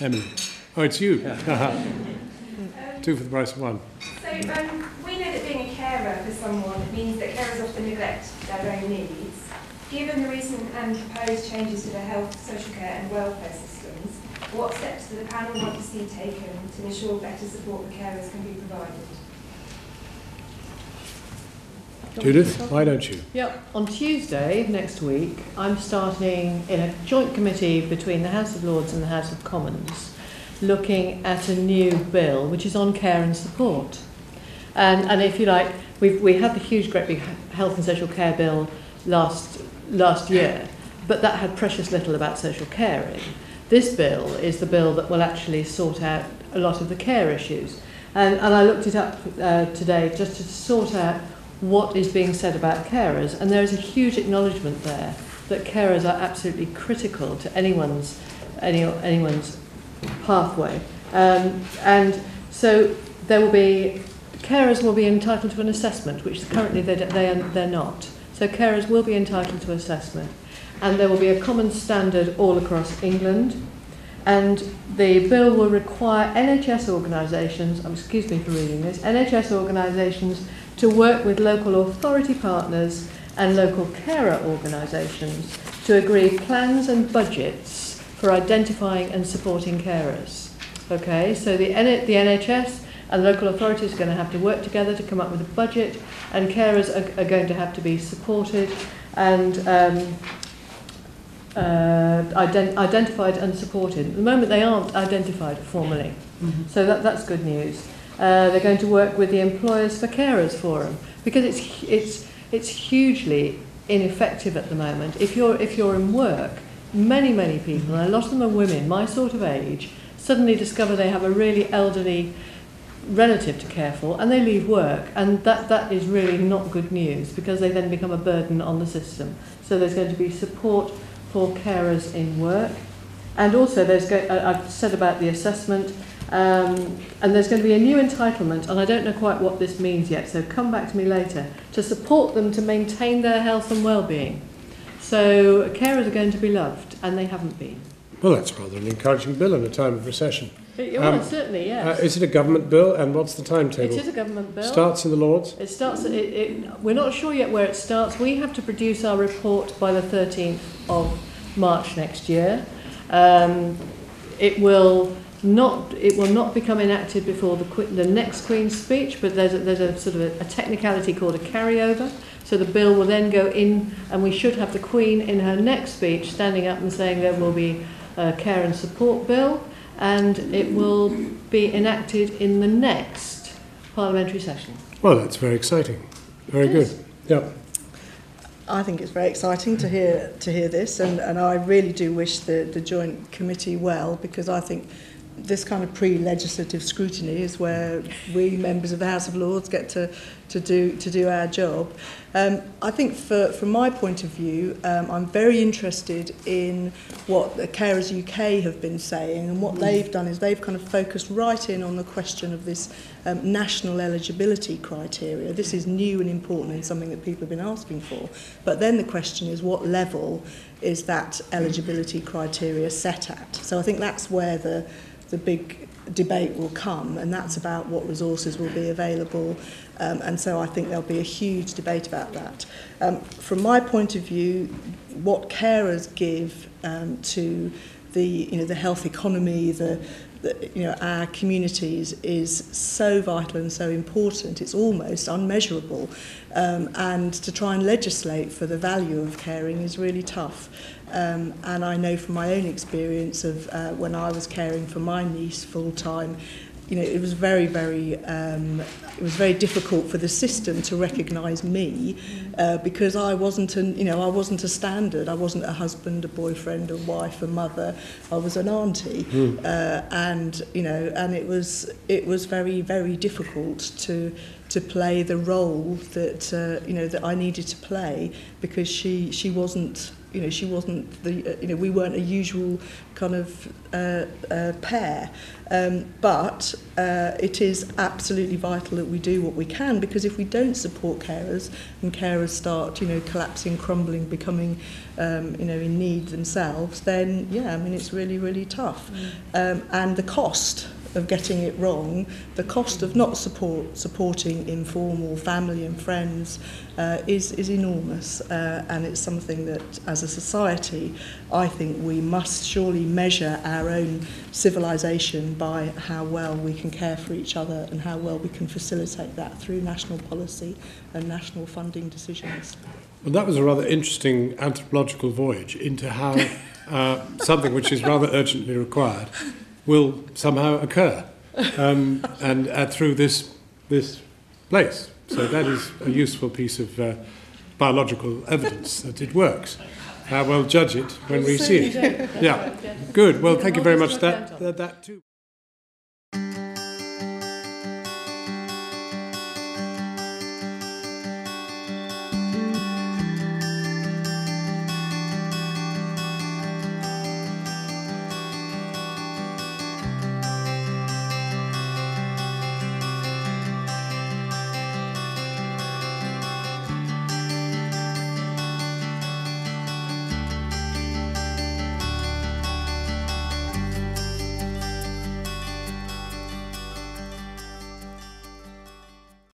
Emily. Oh, it's you. Two for the price of one. So we know that being a carer for someone means that carers often neglect their own needs. Given the recent and proposed changes to the health, social care and welfare systems, what steps do the panel want to see taken to ensure better support for carers can be provided? Judith, why don't you? Yep. On Tuesday next week, I'm starting in a joint committee between the House of Lords and the House of Commons, looking at a new bill which is on care and support. And if you like, we had the huge, great big health and social care bill last year, but that had precious little about social caring. This bill is the bill that will actually sort out a lot of the care issues. And I looked it up today just to sort out what is being said about carers, and there is a huge acknowledgement there that carers are absolutely critical to anyone's pathway, and so carers will be entitled to an assessment, which currently they're not. So carers will be entitled to assessment, and there will be a common standard all across England. And the bill will require NHS organisations, excuse me for reading this, NHS organisations to work with local authority partners and local carer organisations to agree plans and budgets for identifying and supporting carers. Okay, so the NHS and local authorities are going to have to work together to come up with a budget, and carers are going to have to be supported and identified and supported. At the moment they aren't identified formally, so that's good news. They're going to work with the Employers for Carers Forum, because it's hugely ineffective at the moment. If you're in work, many people, and a lot of them are women, my sort of age, suddenly discover they have a really elderly relative to care for, and they leave work, and that is really not good news, because they then become a burden on the system. So there's going to be support for carers in work, and also I've said about the assessment, and there's going to be a new entitlement, and I don't know quite what this means yet, so come back to me later, to support them to maintain their health and well-being. So carers are going to be loved, and they haven't been. Well, that's rather an encouraging bill in a time of recession. Well, certainly, yes. Is it a government bill, and what's the timetable? It is a government bill. Starts in the Lords? It starts. We're not sure yet where it starts. We have to produce our report by the 13th of March next year. It will not become enacted before the next Queen's speech, but there's a sort of a technicality called a carryover. So the bill will then go in, and we should have the Queen in her next speech standing up and saying there will be a care and support bill, and it will be enacted in the next parliamentary session. Well, that's very exciting. Very good. Yeah. I think it's very exciting to hear this, and I really do wish the joint committee well, because I think this kind of pre-legislative scrutiny is where we members of the House of Lords get to do our job. I think from my point of view, I'm very interested in what the Carers UK have been saying, and what they've done is they've kind of focused right in on the question of this national eligibility criteria. This is new and important and something that people have been asking for. But then the question is, what level is that eligibility criteria set at? So I think that's where the big debate will come, and that's about what resources will be available, and so I think there'll be a huge debate about that. From my point of view, what carers give to the health economy, our communities is so vital and so important. It's almost unmeasurable, and to try and legislate for the value of caring is really tough. And I know from my own experience of when I was caring for my niece full time, it was very difficult for the system to recognise me because I wasn't a standard. I wasn't a husband, a boyfriend, a wife, a mother. I was an auntie, and it was very, very difficult to play the role that that I needed to play, because she wasn't you know, she wasn't the, you know, we weren't a usual kind of pair. But it is absolutely vital that we do what we can, because if we don't support carers and carers start, you know, collapsing, crumbling, becoming, you know, in need themselves, then, yeah, I mean, it's really, really tough. And the cost of getting it wrong, the cost of not supporting informal family and friends is enormous, and it's something that as a society I think we must surely measure our own civilization by how well we can care for each other and how well we can facilitate that through national policy and national funding decisions. Well, that was a rather interesting anthropological voyage into how something which is rather urgently required will somehow occur, and through this place. So that is a useful piece of biological evidence that it works. We'll judge it when we see it. Yeah, good. Well, thank you very much. That too.